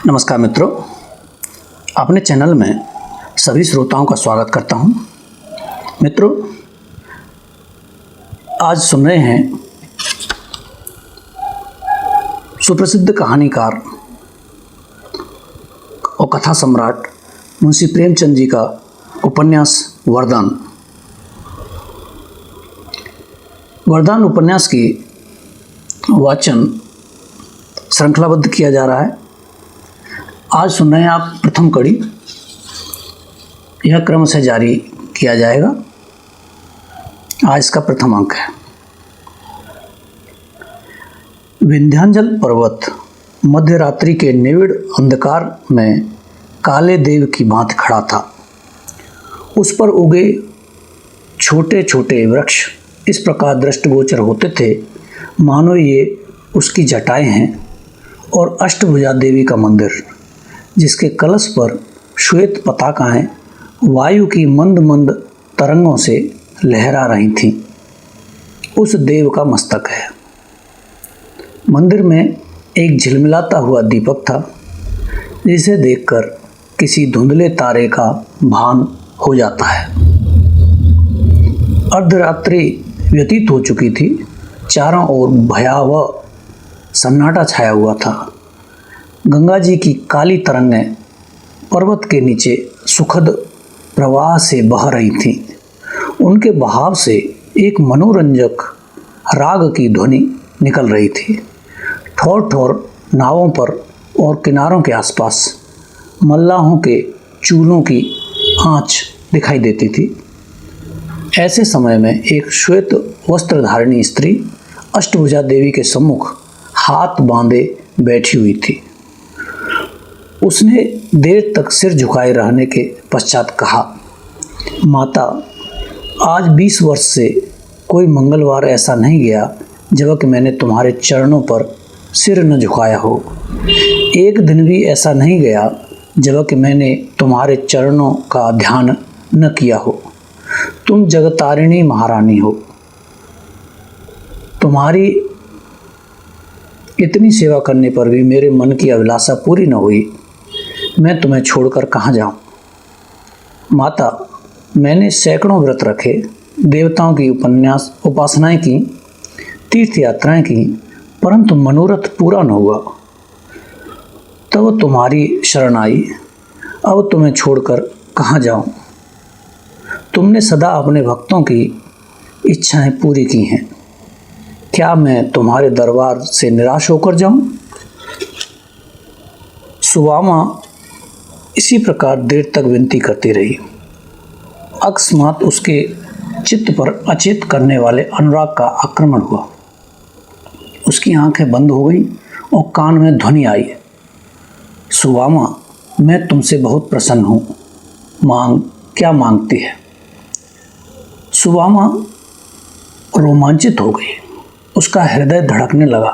नमस्कार मित्रों, अपने चैनल में सभी श्रोताओं का स्वागत करता हूं। मित्रों, आज सुन रहे हैं सुप्रसिद्ध कहानीकार और कथा सम्राट मुंशी प्रेमचंद जी का उपन्यास वरदान। वरदान उपन्यास की वाचन श्रृंखलाबद्ध किया जा रहा है। आज सुन रहे हैं आप प्रथम कड़ी, यह क्रम से जारी किया जाएगा। आज इसका प्रथम अंक है। विंध्याचल पर्वत मध्य रात्रि के निविड़ अंधकार में काले देव की भांति खड़ा था। उस पर उगे छोटे छोटे वृक्ष इस प्रकार दृष्टिगोचर होते थे मानो ये उसकी जटाएं हैं, और अष्टभुजा देवी का मंदिर जिसके कलश पर श्वेत पताकाएं वायु की मंद मंद तरंगों से लहरा रही थीं, उस देव का मस्तक है। मंदिर में एक झिलमिलाता हुआ दीपक था जिसे देखकर किसी धुंधले तारे का भान हो जाता है। अर्धरात्रि व्यतीत हो चुकी थी। चारों ओर भयावह सन्नाटा छाया हुआ था। गंगा जी की काली तरंगें पर्वत के नीचे सुखद प्रवाह से बह रही थीं। उनके बहाव से एक मनोरंजक राग की ध्वनि निकल रही थी। ठोर ठोर नावों पर और किनारों के आसपास मल्लाहों के चूलों की आंच दिखाई देती थी। ऐसे समय में एक श्वेत वस्त्रधारिणी स्त्री अष्टभुजा देवी के सम्मुख हाथ बांधे बैठी हुई थी। उसने देर तक सिर झुकाए रहने के पश्चात कहा, माता, आज 20 वर्ष से कोई मंगलवार ऐसा नहीं गया जब कि मैंने तुम्हारे चरणों पर सिर न झुकाया हो। एक दिन भी ऐसा नहीं गया जब कि मैंने तुम्हारे चरणों का ध्यान न किया हो। तुम जगतारिणी महारानी हो। तुम्हारी इतनी सेवा करने पर भी मेरे मन की अभिलाषा पूरी न हुई। मैं तुम्हें छोड़कर कहाँ जाऊँ? माता, मैंने सैकड़ों व्रत रखे, देवताओं की उपासनाएं की, तीर्थ यात्राएं की, परंतु मनोरथ पूरा न हुआ। तब तुम्हारी शरण आई। अब तुम्हें छोड़कर कहाँ जाऊँ? तुमने सदा अपने भक्तों की इच्छाएं पूरी की हैं। क्या मैं तुम्हारे दरबार से निराश होकर जाऊं? सुवामा इसी प्रकार देर तक विनती करती रही। अकस्मात उसके चित्त पर अचेत करने वाले अनुराग का आक्रमण हुआ। उसकी आंखें बंद हो गईं और कान में ध्वनि आई, सुवामा, मैं तुमसे बहुत प्रसन्न हूँ। मांग, क्या मांगती है? सुवामा रोमांचित हो गई। उसका हृदय धड़कने लगा।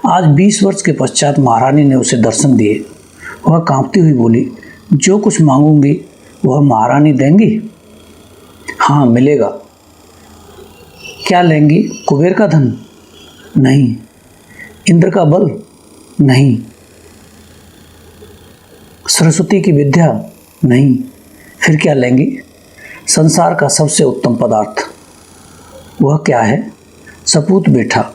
आज 20 वर्ष के पश्चात महारानी ने उसे दर्शन दिए। वह कांपती हुई बोली, जो कुछ मांगूंगी वह महारानी देंगी? हाँ, मिलेगा। क्या लेंगी? कुबेर का धन? नहीं। इंद्र का बल? नहीं। सरस्वती की विद्या? नहीं। फिर क्या लेंगी? संसार का सबसे उत्तम पदार्थ। वह क्या है? सपूत बेटा।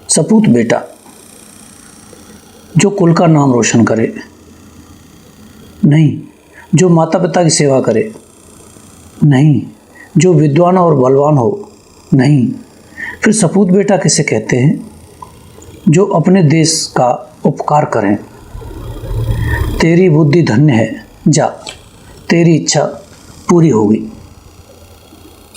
सपूत बेटा जो कुल का नाम रोशन करे? नहीं। जो माता पिता की सेवा करे? नहीं। जो विद्वान और बलवान हो? नहीं। फिर सपूत बेटा किसे कहते हैं? जो अपने देश का उपकार करें। तेरी बुद्धि धन्य है। जा, तेरी इच्छा पूरी होगी।